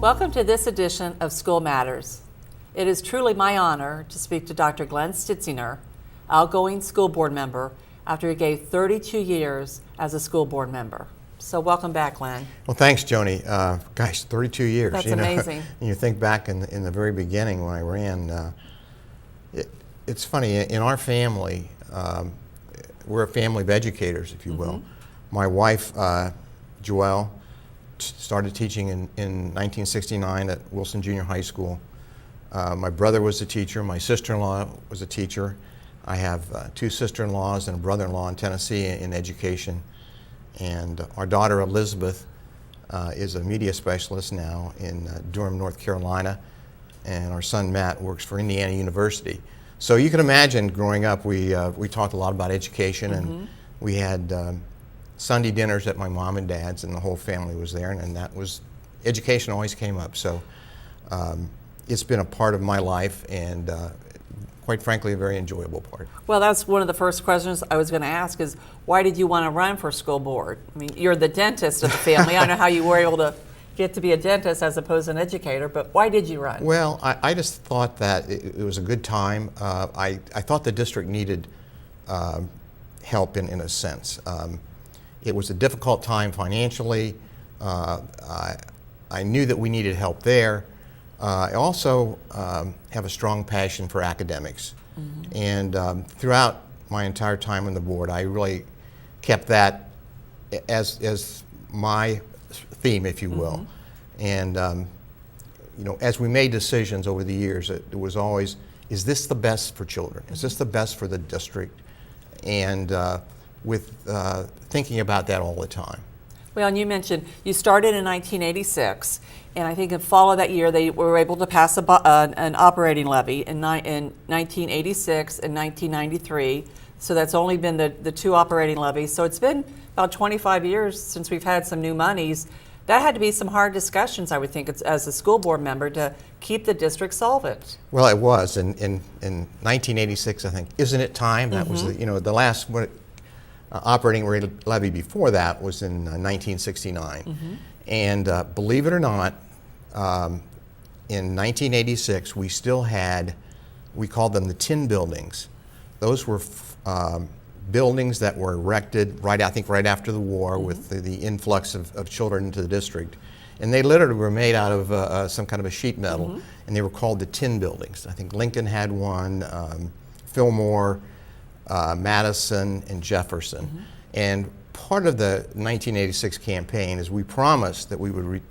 Welcome to this edition of School Matters. It is truly my honor to speak to Dr. Glenn Stitsinger, outgoing school board member, after he gave 32 years as a school board member. So welcome back, Glenn. Well, thanks, Joni. Gosh, 32 years. That's amazing. And you think back in the very beginning when I ran, it's funny, in our family, we're a family of educators, if you will. My wife, Joelle, started teaching in 1969 at Wilson Junior High School. My brother was a teacher. My sister-in-law was a teacher. I have two sister-in-laws and a brother-in-law in Tennessee in education. And our daughter, Elizabeth, is a media specialist now in Durham, North Carolina. And our son, Matt, works for Indiana University. So you can imagine, growing up, we talked a lot about education, and we had Sunday dinners at my mom and dad's, and the whole family was there, and that was, education always came up. So it's been a part of my life, and quite frankly, a very enjoyable part. Well, that's one of the first questions I was going to ask is, why did you want to run for school board? I mean, you're the dentist of the family. I don't know how you were able to get to be a dentist as opposed to an educator, but why did you run? Well, I just thought that it was a good time. I thought the district needed help in a sense. It was a difficult time financially. I knew that we needed help there. I also have a strong passion for academics. And throughout my entire time on the board, I really kept that as my theme, if you will. And you know, as we made decisions over the years, it was always, is this the best for children? Is this the best for the district? And with thinking about that all the time. Well, and you mentioned you started in 1986, and I think in fall of that year they were able to pass an operating levy in 1986 and 1993. So that's only been the two operating levies. So it's been about 25 years since we've had some new monies. That had to be some hard discussions, I would think, as a school board member, to keep the district solvent. Well, it was in 1986. I think, isn't it time? That was the last operating rate levy before that was in 1969. And believe it or not, in 1986 we still had, we called them the tin buildings. Those were buildings that were erected right after the war with the influx of children into the district. And they literally were made out of some kind of a sheet metal, and they were called the tin buildings. I think Lincoln had one, Fillmore, Madison, and Jefferson. And part of the 1986 campaign is we promised that we would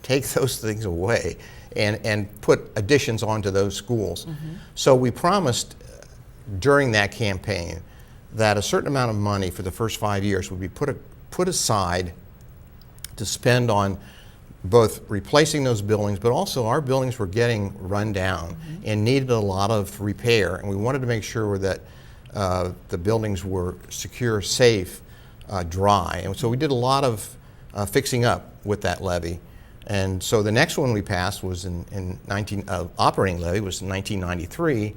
take those things away and put additions onto those schools. So we promised during that campaign that a certain amount of money for the first 5 years would be put aside to spend on both replacing those buildings, but also our buildings were getting run down and needed a lot of repair, and we wanted to make sure that the buildings were secure, safe, dry. And so we did a lot of fixing up with that levy. And so the next one we passed was operating levy was in 1993.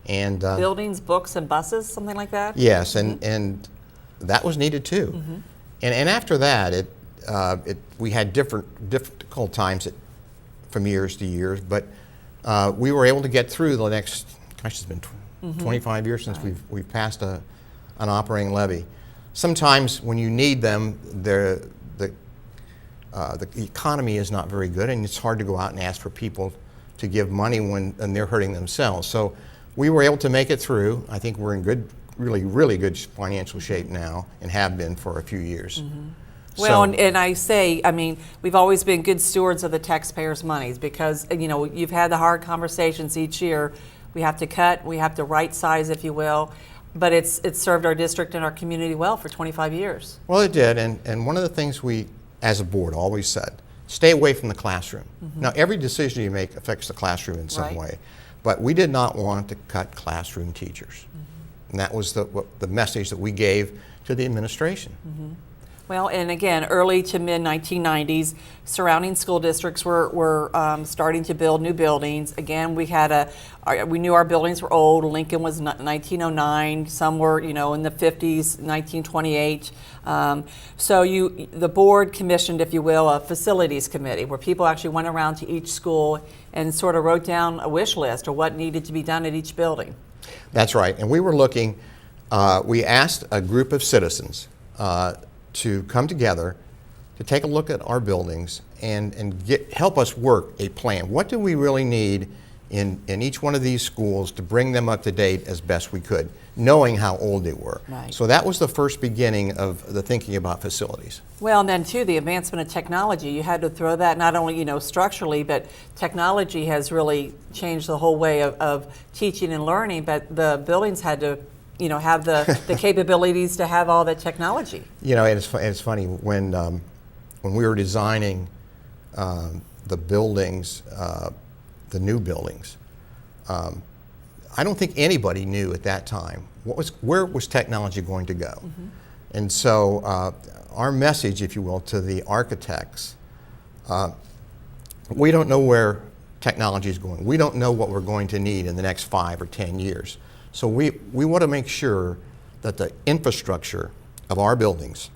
And buildings, books, and buses, something like that? Yes, and that was needed too. And after that, we had difficult times from years to years, but we were able to get through the next, gosh, it's been 25 years since we've passed an operating levy. Sometimes when you need them, the economy is not very good, and it's hard to go out and ask for people to give money and they're hurting themselves. So we were able to make it through. I think we're in really good financial shape now, and have been for a few years. Well, and I say, I mean, we've always been good stewards of the taxpayers' monies, because you've had the hard conversations each year. We have to cut, we have to right size, if you will, but it's served our district and our community well for 25 years. Well, it did, and one of the things we, as a board, always said, stay away from the classroom. Now, every decision you make affects the classroom in some way, but we did not want to cut classroom teachers. And that was the message that we gave to the administration. Well, and again, early to mid 1990s, surrounding school districts were starting to build new buildings. Again, we knew our buildings were old. Lincoln was 1909. Some were, in the 50s, 1928. So the board commissioned, if you will, a facilities committee where people actually went around to each school and sort of wrote down a wish list of what needed to be done at each building. That's right. And we were looking, we asked a group of citizens to come together to take a look at our buildings and help us work a plan. What do we really need in each one of these schools to bring them up to date as best we could, knowing how old they were. Right. So that was the first beginning of the thinking about facilities. Well, and then too, the advancement of technology. You had to throw that not only, structurally, but technology has really changed the whole way of teaching and learning, but the buildings had to have the capabilities to have all that technology. It's funny, when we were designing the buildings, the new buildings, I don't think anybody knew at that time where was technology going to go. Mm-hmm. And so our message, if you will, to the architects, we don't know where technology is going. We don't know what we're going to need in the next 5 or 10 years. So we want to make sure that the infrastructure of our buildings,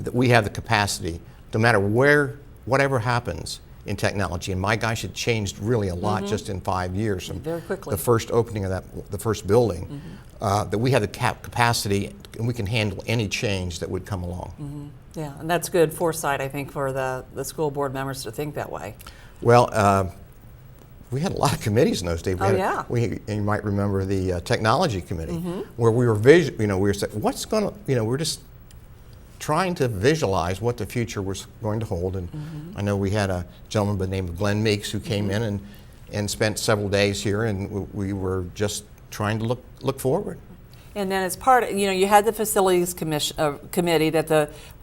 that we have the capacity, no matter whatever happens in technology, and my gosh, it changed really a lot just in 5 years from very quickly. The first opening of the first building, that we have the capacity and we can handle any change that would come along. Mm-hmm. Yeah, and that's good foresight, I think, for the school board members to think that way. Well, we had a lot of committees in those days. And you might remember the technology committee, where we were we were saying, what's going to, we're just trying to visualize what the future was going to hold. And I know we had a gentleman by the name of Glenn Meeks who came in and spent several days here, and we were just trying to look forward. And then as part of, you had the facilities committee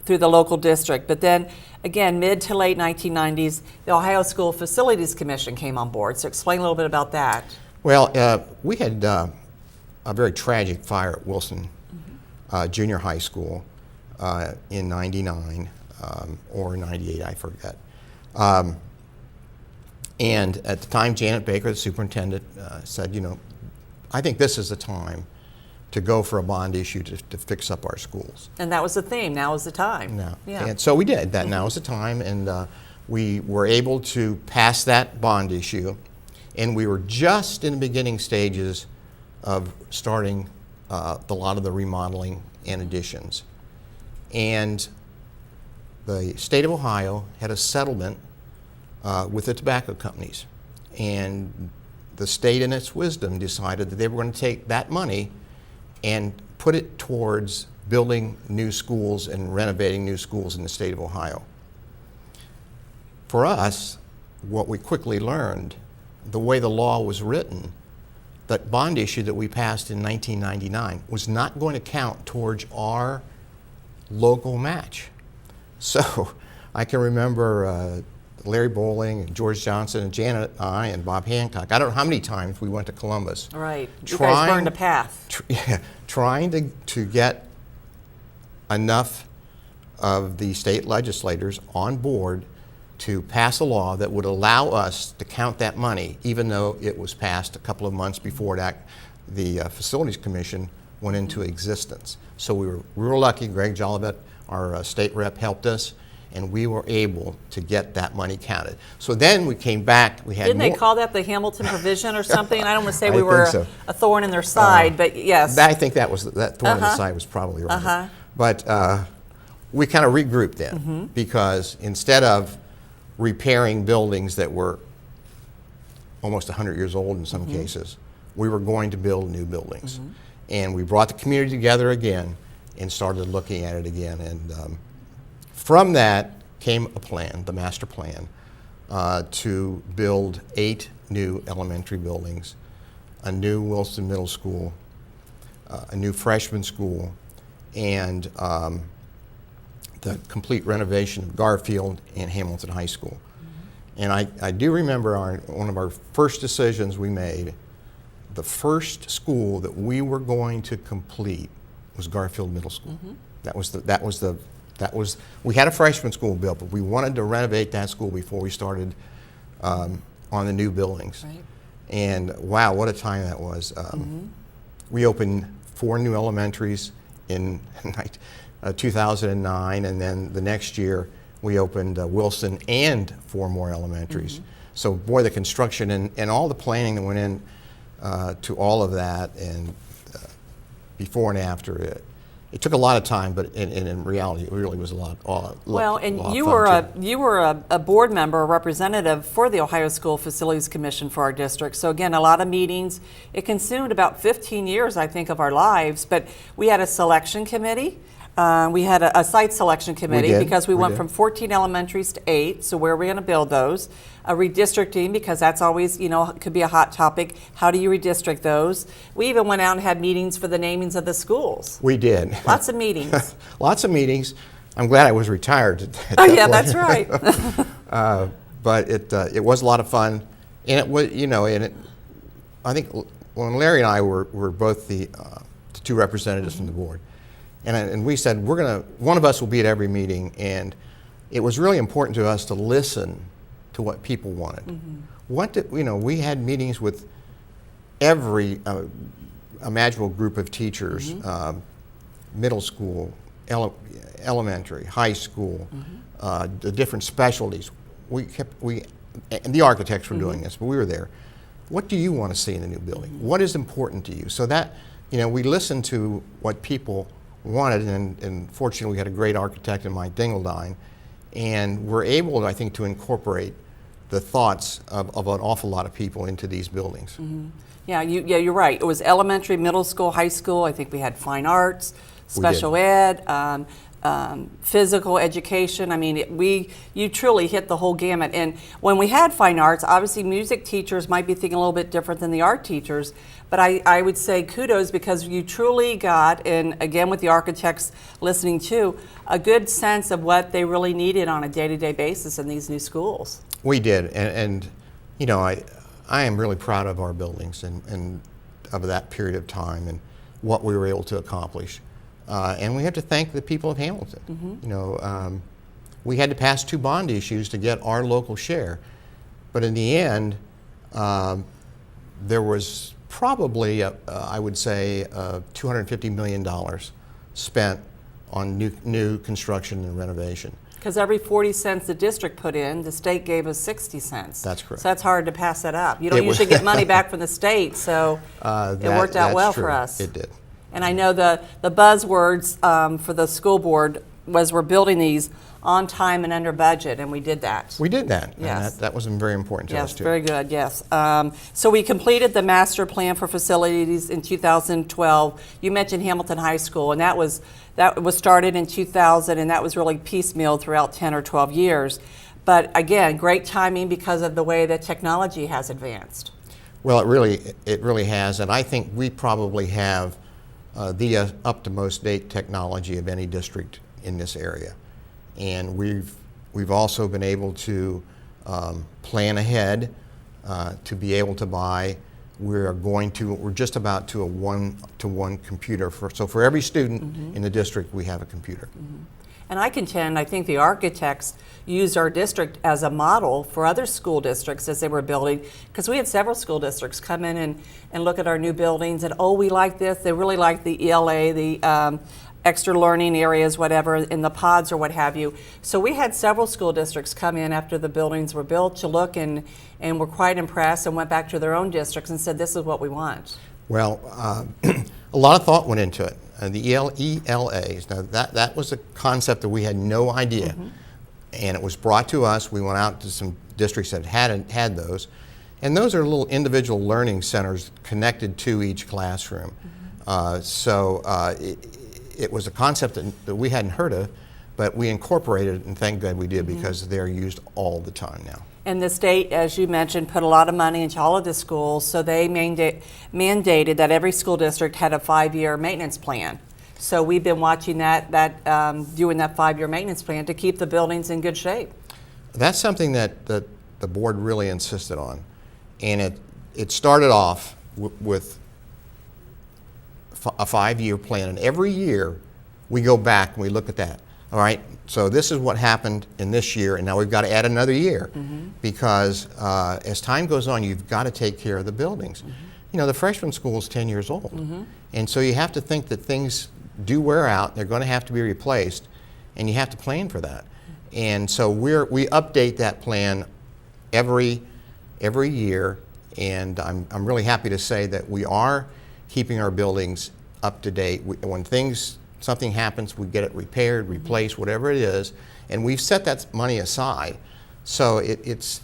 through the local district, but then again, mid to late 1990s, the Ohio School Facilities Commission came on board. So explain a little bit about that. Well, we had a very tragic fire at Wilson Junior High School in 99 or 98, I forget. And at the time, Janet Baker, the superintendent, said, I think this is the time to go for a bond issue to fix up our schools. And that was the theme. Now is the time. No. Yeah. And so we did that. Now is the time, and we were able to pass that bond issue, and we were just in the beginning stages of starting a lot of the remodeling and additions. And the state of Ohio had a settlement with the tobacco companies, and the state in its wisdom decided that they were going to take that money and put it towards building new schools and renovating new schools in the state of Ohio. For us, what we quickly learned, the way the law was written, that bond issue that we passed in 1999 was not going to count towards our local match. So I can remember Larry Bowling and George Johnson and Janet and I and Bob Hancock. I don't know how many times we went to Columbus. Right. You guys burned a path. Trying to get enough of the state legislators on board to pass a law that would allow us to count that money, even though it was passed a couple of months before the Facilities Commission went into existence. So we were lucky. Greg Jolivet, our state rep, helped us, and we were able to get that money counted. So then we came back. We had Didn't more. they call that the Hamilton provision or something? I don't want to say we I were think so. a thorn in their side, but yes. I think that thorn in the side was probably right. But we kind of regrouped then, because instead of repairing buildings that were almost 100 years old in some cases, we were going to build new buildings. And we brought the community together again and started looking at it again. And from that came a plan, the master plan, to build 8 new elementary buildings, a new Wilson Middle School, a new freshman school, and the complete renovation of Garfield and Hamilton High School. And I do remember one of our first decisions we made. The first school that we were going to complete was Garfield Middle School. That was the we had a freshman school built, but we wanted to renovate that school before we started on the new buildings. Right. And wow, what a time that was. We opened 4 new elementaries in 2009, and then the next year we opened Wilson and 4 more elementaries. So boy, the construction and all the planning that went in to all of that, and before and after it took a lot of time, but in reality, it really was a lot. Well, and lot you of were fun, too. you were a board member, a representative for the Ohio School Facilities Commission for our district. So again, a lot of meetings. It consumed about 15 years, I think, of our lives. But we had a selection committee. We had a site selection committee because we went from 14 elementaries to 8. So where are we going to build those? A redistricting, because that's always, could be a hot topic. How do you redistrict those? We even went out and had meetings for the namings of the schools. We did. Lots of meetings. Lots of meetings. I'm glad I was retired. Oh yeah, that's right. But it was a lot of fun, and it was I think when Larry and I were both the 2 representatives from the board, and we said one of us will be at every meeting, and it was really important to us to listen to what people wanted. We had meetings with every imaginable group of teachers, middle school, elementary, high school, the different specialties. And the architects were doing this, but we were there. What do you want to see in the new building? What is important to you? So that, we listened to what people wanted, and fortunately we had a great architect in Mike Dingledine, and we're able, I think, to incorporate the thoughts of an awful lot of people into these buildings. Yeah, you're right. It was elementary, middle school, high school. I think we had fine arts, special ed, physical education. I mean, you truly hit the whole gamut. And when we had fine arts, obviously music teachers might be thinking a little bit different than the art teachers, but I would say kudos, because you truly got, and again with the architects listening too, a good sense of what they really needed on a day-to-day basis in these new schools. We did, and I am really proud of our buildings and of that period of time and what we were able to accomplish. And we have to thank the people of Hamilton. We had to pass 2 bond issues to get our local share, but in the end, there was probably, I would say, $250 million spent on new construction and renovation. Because every 40 cents the district put in, the state gave us 60 cents. That's correct. So that's hard to pass that up. You don't usually get money back from the state, so it worked out well for us. It did. And I know the buzzwords for the school board was we're building these on time and under budget, and we did that. We did that. Yes. And that was very important to us, Yes, too. very good, yes. So we completed the master plan for facilities in 2012. You mentioned Hamilton High School, and that was started in 2000, and that was really piecemeal throughout 10 or 12 years. But again, great timing because of the way that technology has advanced. Well, it really has, and I think we probably have the up-to-most-date technology of any district in this area. And we've also been able to plan ahead to be able to buy. We're just about to a 1-to-1 computer. So for every student in the district, we have a computer. And I think the architects used our district as a model for other school districts as they were building, because we had several school districts come in and look at our new buildings and, we like this. They really like the ELA, the extra learning areas, whatever, in the pods or what have you. So we had several school districts come in after the buildings were built to look and were quite impressed and went back to their own districts and said, this is what we want. Well, a lot of thought went into it. The ELAs, now that was a concept that we had no idea. And it was brought to us. We went out to some districts that hadn't had those. And those are little individual learning centers connected to each classroom. It was a concept that we hadn't heard of, but we incorporated it, and thank God we did, because they're used all the time now. And the state, as you mentioned, put a lot of money into all of the schools, so they mandated that every school district had a 5-year maintenance plan. So we've been watching doing that 5-year maintenance plan to keep the buildings in good shape. That's something that the board really insisted on. And it started off with a 5-year plan, and every year we go back and we look at that. all right, so this is what happened in this year, and now we've got to add another year because as time goes on, you've got to take care of the buildings. You know, the freshman school is 10 years old, and so you have to think that things do wear out, they're going to have to be replaced, and you have to plan for that. And so we update that plan every year, and I'm really happy to say that we are keeping our buildings up to date. When something happens, we get it repaired, replaced, whatever it is, and we've set that money aside. So it's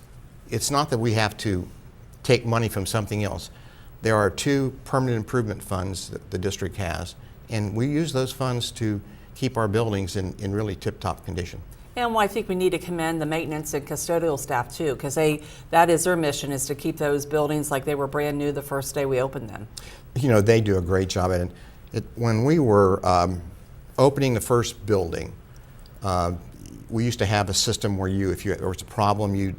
not that we have to take money from something else. There are 2 permanent improvement funds that the district has, and we use those funds to keep our buildings in really tip-top condition. And I think we need to commend the maintenance and custodial staff too, because that is their mission, is to keep those buildings like they were brand new the first day we opened them. You know, they do a great job at it. When we were opening the first building, we used to have a system where if there was a problem, you'd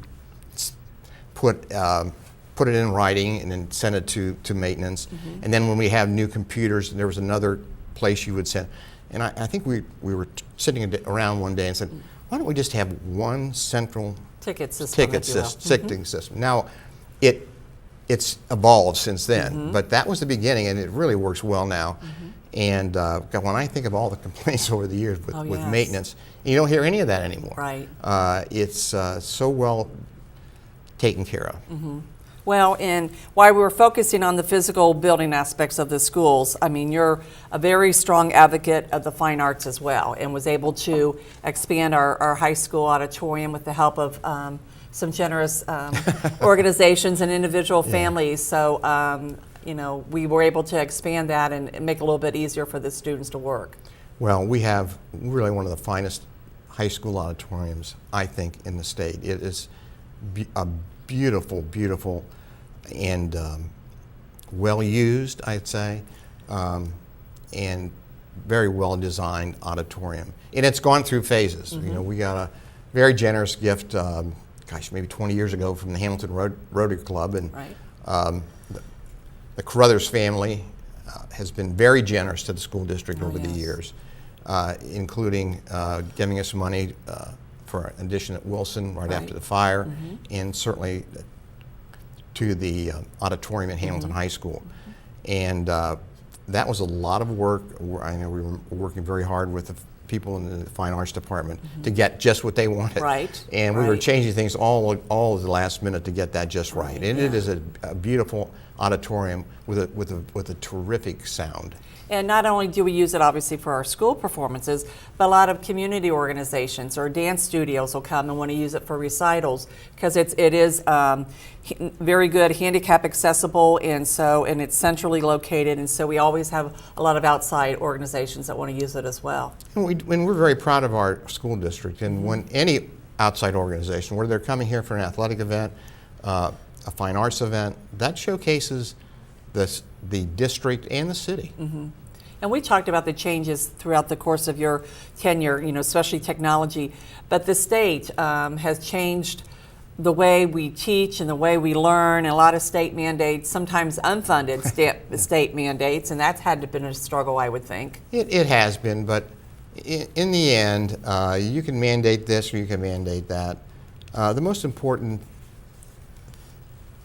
put it in writing and then send it to maintenance. And then when we have new computers, there was another place you would send. And I think we were sitting around one day and said, why don't we just have one central Ticket system. System. Now, it's evolved since then, but that was the beginning, and it really works well now. And when I think of all the complaints over the years with maintenance, you don't hear any of that anymore. Right. It's so well taken care of. Well, and while we were focusing on the physical building aspects of the schools, I mean, you're a very strong advocate of the fine arts as well, and was able to expand our high school auditorium with the help of some generous organizations and individual families. So, you know, we were able to expand that and make it a little bit easier for the students to work. Well, we have really one of the finest high school auditoriums, I think, in the state. It is a beautiful, beautiful, and well used, I'd say, and very well designed auditorium. And it's gone through phases. You know, we got a very generous gift, maybe 20 years ago from the Hamilton Rotary Club, and the Carruthers family has been very generous to the school district over the years, including giving us money for an addition at Wilson right after the fire, and certainly to the auditorium at Hamilton High School. And that was a lot of work. I know we were working very hard with the people in the Fine Arts Department to get just what they wanted. And we were changing things all at the last minute to get that just right. And it is a beautiful auditorium with a terrific sound. And not only do we use it obviously for our school performances, but a lot of community organizations or dance studios will come and want to use it for recitals, because it is very good, handicap accessible, and it's centrally located, and so we always have a lot of outside organizations that want to use it as well. And we're very proud of our school district, and when any outside organization, whether they're coming here for an athletic event, a fine arts event, that showcases the district and the city. And we talked about the changes throughout the course of your tenure, you know, especially technology, but the state has changed the way we teach and the way we learn, and a lot of state mandates, sometimes unfunded state mandates, and that's had to been a struggle, I would think. It has been, but in the end, you can mandate this or you can mandate that. The most important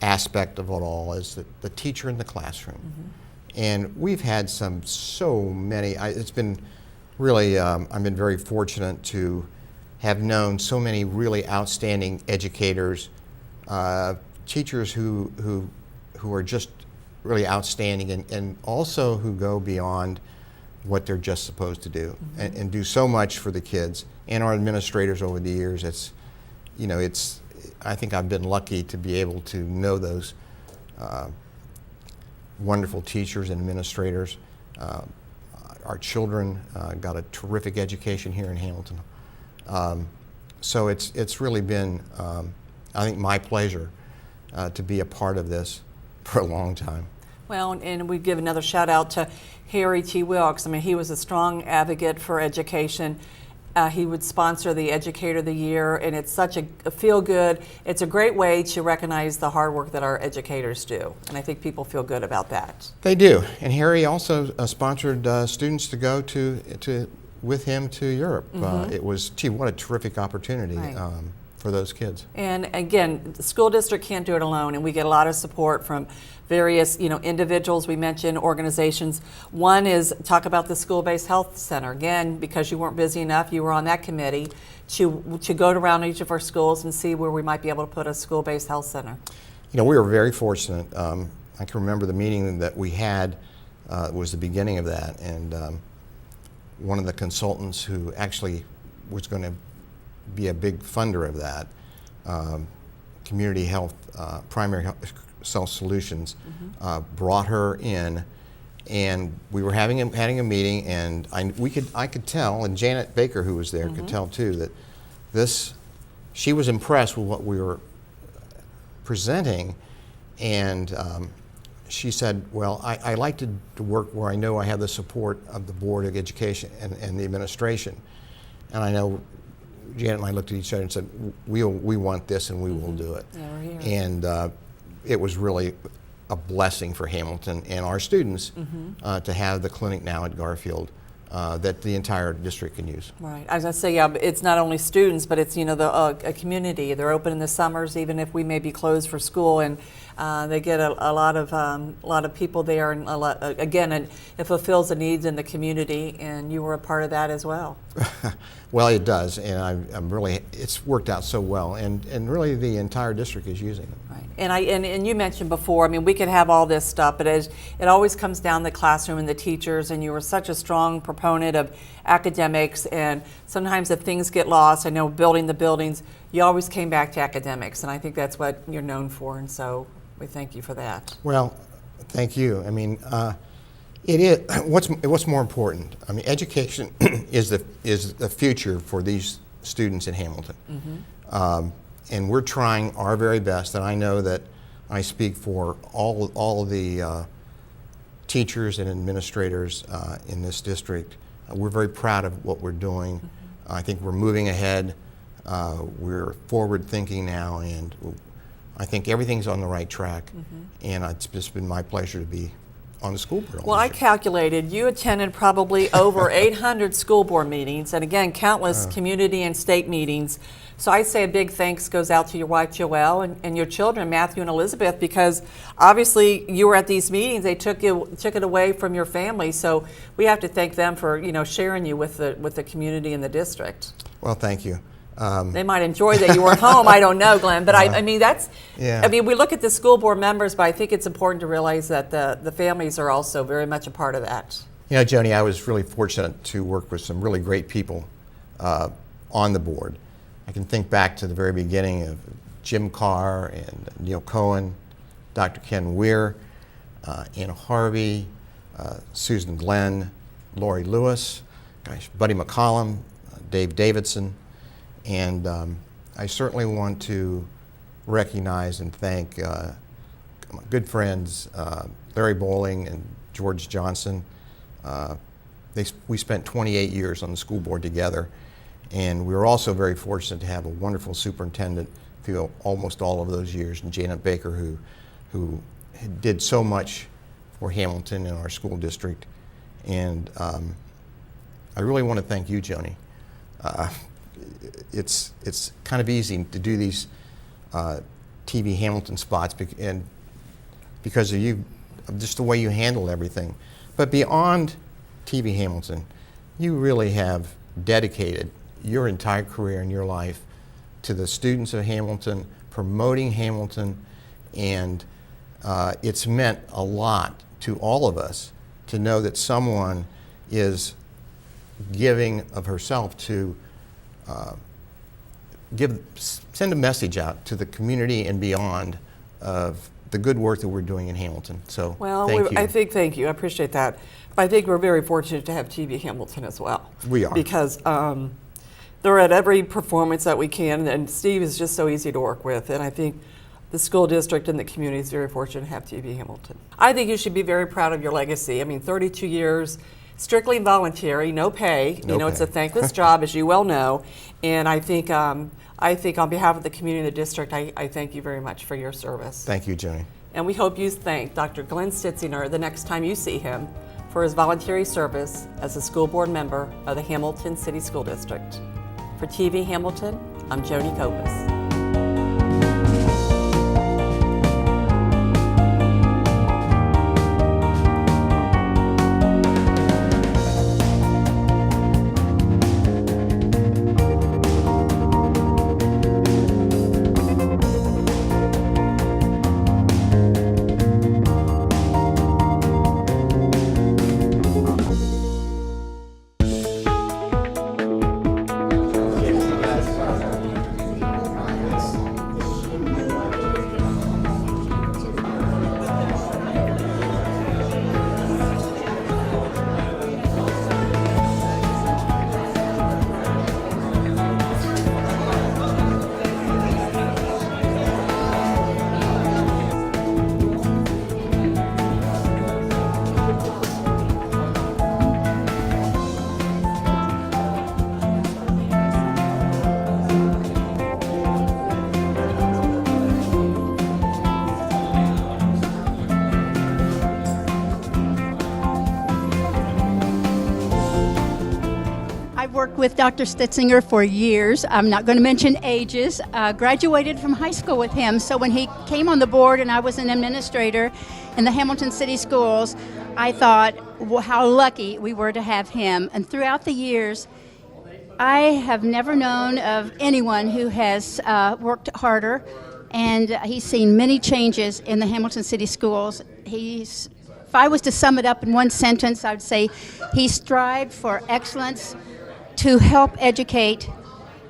aspect of it all is the teacher in the classroom. And we've had so many, it's been really, I've been very fortunate to have known so many really outstanding educators, teachers who are just really outstanding, and also who go beyond what they're just supposed to do, and do so much for the kids. And our administrators over the years, I think I've been lucky to be able to know those wonderful teachers and administrators. Our children got a terrific education here in Hamilton. So it's really been, I think, my pleasure to be a part of this for a long time. Well, and we give another shout out to Harry T. Wilkes. I mean, he was a strong advocate for education. He would sponsor the Educator of the Year, and it's such a feel-good, it's a great way to recognize the hard work that our educators do, and I think people feel good about that. They do, and Harry also sponsored students to go to with him to Europe. It was, gee, what a terrific opportunity Right. For those kids. And again, the school district can't do it alone, and we get a lot of support from various, individuals we mentioned, organizations. One is talk about the school-based health center. Again, because you weren't busy enough, you were on that committee to go around each of our schools and see where we might be able to put a school-based health center. We were very fortunate. I can remember the meeting that we had was the beginning of that, and one of the consultants who actually was going to be a big funder of that, Community Health, Primary Health Solutions, brought her in, and we were having a meeting, and I could tell, and Janet Baker, who was there, could tell too, that she was impressed with what we were presenting, and she said, well, I like to work where I know I have the support of the Board of Education and the administration. And I know Janet and I looked at each other and said, we want this and we will do it. Yeah, we're here. And it was really a blessing for Hamilton and our students to have the clinic now at Garfield that the entire district can use. Right. As I say, yeah, it's not only students, but it's a community. They're open in the summers, even if we may be closed for school, and they get a lot of people there, and and it fulfills the needs in the community. And you were a part of that as well. Well, it does, and I'm really, it's worked out so well, and really the entire district is using it. Right. And you mentioned before, we could have all this stuff, but it always comes down to the classroom and the teachers, and you were such a strong proponent of academics, and sometimes if things get lost, I know building the buildings, you always came back to academics, and I think that's what you're known for, and so we thank you for that. Well, thank you. It is, what's more important? Education is the future for these students in Hamilton. And we're trying our very best, and I know that I speak for all of the teachers and administrators in this district. We're very proud of what we're doing. I think we're moving ahead. We're forward thinking now, and I think everything's on the right track. And it's just been my pleasure to be on the school board. Well, I calculated you attended probably over 800 school board meetings, and again, countless community and state meetings. So I say a big thanks goes out to your wife, Joelle, and your children, Matthew and Elizabeth, because obviously you were at these meetings. They took it away from your family. So we have to thank them for sharing you with the community and the district. Well, thank you. They might enjoy that you weren't home. I don't know, Glenn, but that's. Yeah. We look at the school board members, but I think it's important to realize that the families are also very much a part of that. Joni, I was really fortunate to work with some really great people on the board. I can think back to the very beginning of Jim Carr and Neil Cohen, Dr. Ken Weir, Anna Harvey, Susan Glenn, Lori Lewis, Buddy McCollum, Dave Davidson. And I certainly want to recognize and thank my good friends Larry Bowling and George Johnson. We spent 28 years on the school board together, and we were also very fortunate to have a wonderful superintendent through almost all of those years, and Janet Baker, who did so much for Hamilton and our school district. And I really want to thank you, Joni. It's kind of easy to do these TV Hamilton spots because of you, just the way you handle everything. But beyond TV Hamilton, you really have dedicated your entire career and your life to the students of Hamilton, promoting Hamilton, and it's meant a lot to all of us to know that someone is giving of herself to send a message out to the community and beyond of the good work that we're doing in Hamilton. So thank you. Thank you. I appreciate that. But I think we're very fortunate to have TV Hamilton as well. We are. Because they're at every performance that we can, and Steve is just so easy to work with. And I think the school district and the community is very fortunate to have TV Hamilton. I think you should be very proud of your legacy. 32 years, strictly voluntary, no pay. It's a thankless job, as you well know. And I think on behalf of the community and the district, I thank you very much for your service. Thank you, Joni. And we hope you thank Dr. Glenn Stitsinger the next time you see him for his voluntary service as a school board member of the Hamilton City School District. For TV Hamilton, I'm Joni Kopis. I've worked with Dr. Stitsinger for years. I'm not going to mention ages. Graduated from high school with him, so when he came on the board and I was an administrator in the Hamilton City Schools, I thought how lucky we were to have him. And throughout the years, I have never known of anyone who has worked harder, and he's seen many changes in the Hamilton City Schools. If I was to sum it up in one sentence, I would say he strived for excellence to help educate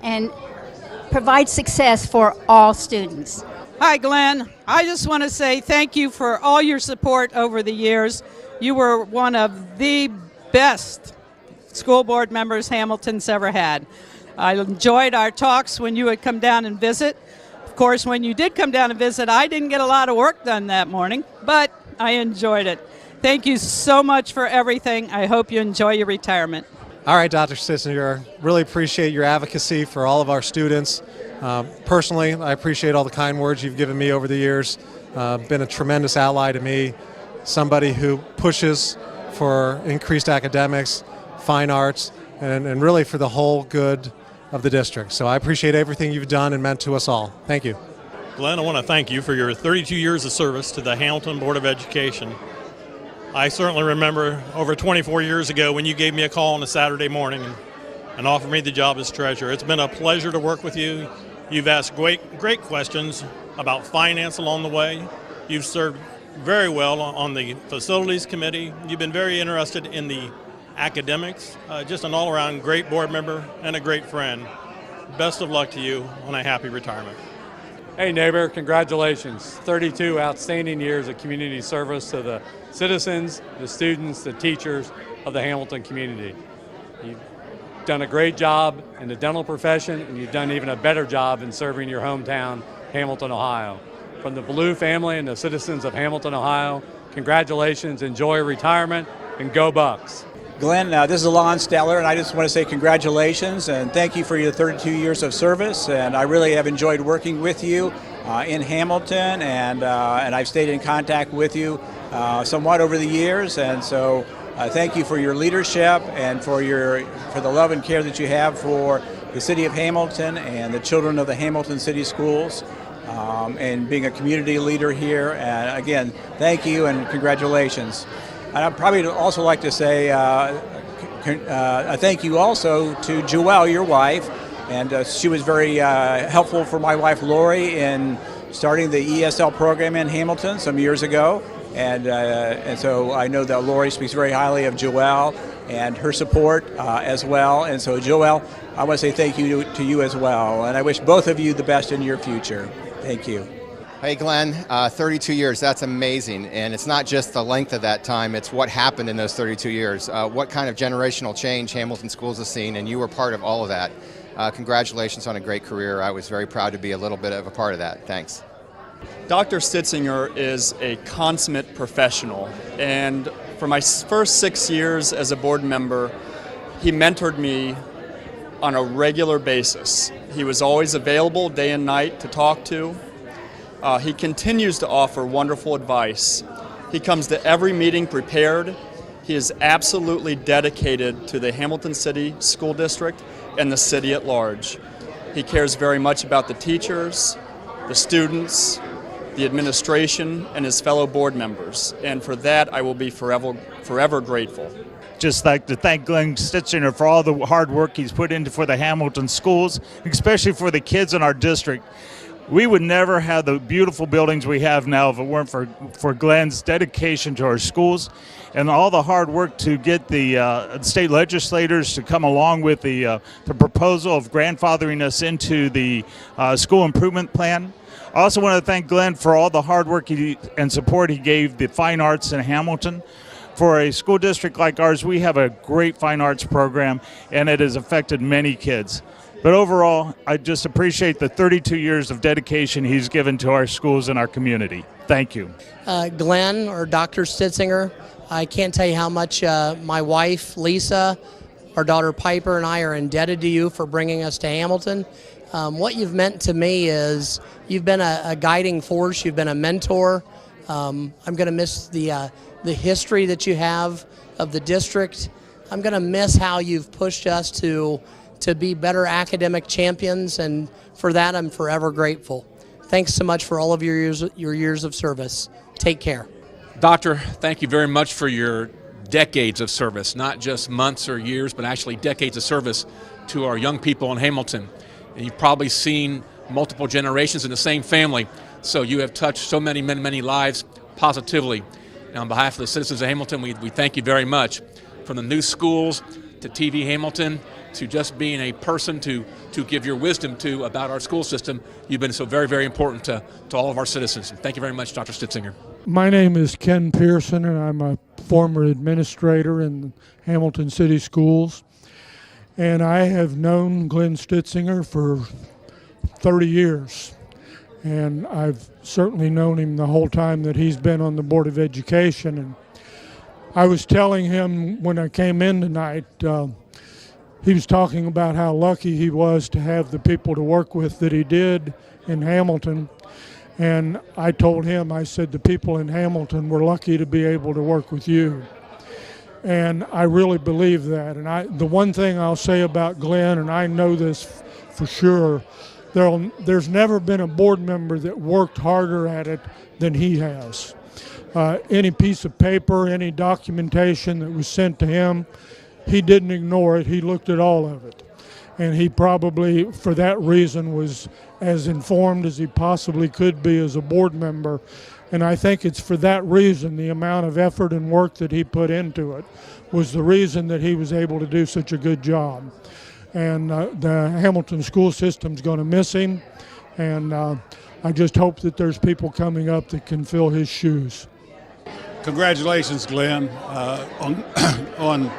and provide success for all students. Hi, Glenn. I just want to say thank you for all your support over the years. You were one of the best school board members Hamilton's ever had. I enjoyed our talks when you would come down and visit. Of course, when you did come down and visit, I didn't get a lot of work done that morning, but I enjoyed it. Thank you so much for everything. I hope you enjoy your retirement. All right, Dr. Stitsinger, really appreciate your advocacy for all of our students. Personally, I appreciate all the kind words you've given me over the years. Been a tremendous ally to me, somebody who pushes for increased academics, fine arts, and really for the whole good of the district. So I appreciate everything you've done and meant to us all. Thank you. Glenn, I want to thank you for your 32 years of service to the Hamilton Board of Education. I certainly remember over 24 years ago when you gave me a call on a Saturday morning and offered me the job as treasurer. It's been a pleasure to work with you. You've asked great questions about finance along the way. You've served very well on the facilities committee. You've been very interested in the academics. Just an all-around great board member and a great friend. Best of luck to you on a happy retirement. Hey neighbor, congratulations. 32 outstanding years of community service to the citizens, the students, the teachers of the Hamilton community. You've done a great job in the dental profession, and you've done even a better job in serving your hometown, Hamilton, Ohio. From the Ballou family and the citizens of Hamilton, Ohio, congratulations, enjoy retirement, and go Bucks. Glenn, this is Alon Steller, and I just want to say congratulations and thank you for your 32 years of service. And I really have enjoyed working with you in Hamilton, and I've stayed in contact with you somewhat over the years. And so thank you for your leadership and for the love and care that you have for the city of Hamilton and the children of the Hamilton City Schools, and being a community leader here. And again, thank you and congratulations. And I'd probably also like to say a thank you also to Joelle, your wife, and she was very helpful for my wife Lori in starting the ESL program in Hamilton some years ago, and so I know that Lori speaks very highly of Joelle and her support as well. And so Joelle, I want to say thank you to you as well, and I wish both of you the best in your future. Thank you. Hey Glenn, 32 years, that's amazing. And it's not just the length of that time, it's what happened in those 32 years. What kind of generational change Hamilton Schools has seen, and you were part of all of that. Congratulations on a great career. I was very proud to be a little bit of a part of that. Thanks. Dr. Stitsinger is a consummate professional, and for my first 6 years as a board member, he mentored me on a regular basis. He was always available day and night to talk to. He continues to offer wonderful advice. He comes to every meeting prepared. He is absolutely dedicated to the Hamilton City School District and the city at large. He cares very much about the teachers, the students, the administration, and his fellow board members. And for that, I will be forever grateful. Just like to thank Glenn Stitsinger for all the hard work he's put into for the Hamilton schools, especially for the kids in our district. We would never have the beautiful buildings we have now if it weren't for Glenn's dedication to our schools and all the hard work to get the state legislators to come along with the proposal of grandfathering us into the school improvement plan. I also want to thank Glenn for all the hard work and support he gave the fine arts in Hamilton. For a school district like ours, we have a great fine arts program, and it has affected many kids. But overall, I just appreciate the 32 years of dedication he's given to our schools and our community. Thank you. Glenn, or Dr. Stitsinger, I can't tell you how much my wife, Lisa, our daughter Piper, and I are indebted to you for bringing us to Hamilton. What you've meant to me is you've been a guiding force, you've been a mentor. I'm going to miss the history that you have of the district. I'm going to miss how you've pushed us to be better academic champions, and for that I'm forever grateful. Thanks so much for all of your years of service. Take care. Doctor, thank you very much for your decades of service, not just months or years, but actually decades of service to our young people in Hamilton. And you've probably seen multiple generations in the same family, so you have touched so many, many, many lives positively. And on behalf of the citizens of Hamilton, we thank you very much. From the new schools to TV Hamilton to just being a person to give your wisdom to about our school system, you've been so very, very important to all of our citizens. And thank you very much, Dr. Stitsinger. My name is Ken Pearson, and I'm a former administrator in Hamilton City Schools. And I have known Glenn Stitsinger for 30 years. And I've certainly known him the whole time that he's been on the Board of Education. And I was telling him when I came in tonight, he was talking about how lucky he was to have the people to work with that he did in Hamilton. And I told him, I said, the people in Hamilton were lucky to be able to work with you. And I really believe that. And the one thing I'll say about Glenn, and I know this for sure, there's never been a board member that worked harder at it than he has. Any piece of paper, any documentation that was sent to him, he didn't ignore it. He looked at all of it. And he probably, for that reason, was as informed as he possibly could be as a board member. And I think it's for that reason, the amount of effort and work that he put into it was the reason that he was able to do such a good job. And the Hamilton school system's going to miss him. And I just hope that there's people coming up that can fill his shoes. Congratulations, Glenn, on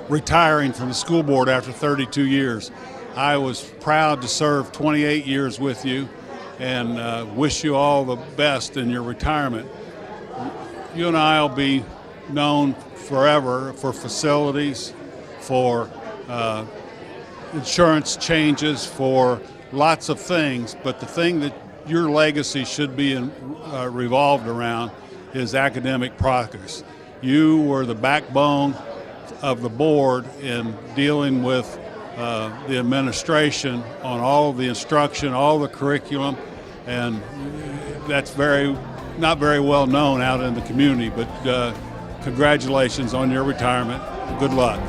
retiring from the school board after 32 years. I was proud to serve 28 years with you and wish you all the best in your retirement. You and I will be known forever for facilities, for insurance changes, for lots of things, but the thing that your legacy should be revolved around is academic progress. You were the backbone of the board in dealing with the administration on all of the instruction, all the curriculum, and that's not very well known out in the community, but congratulations on your retirement. Good luck.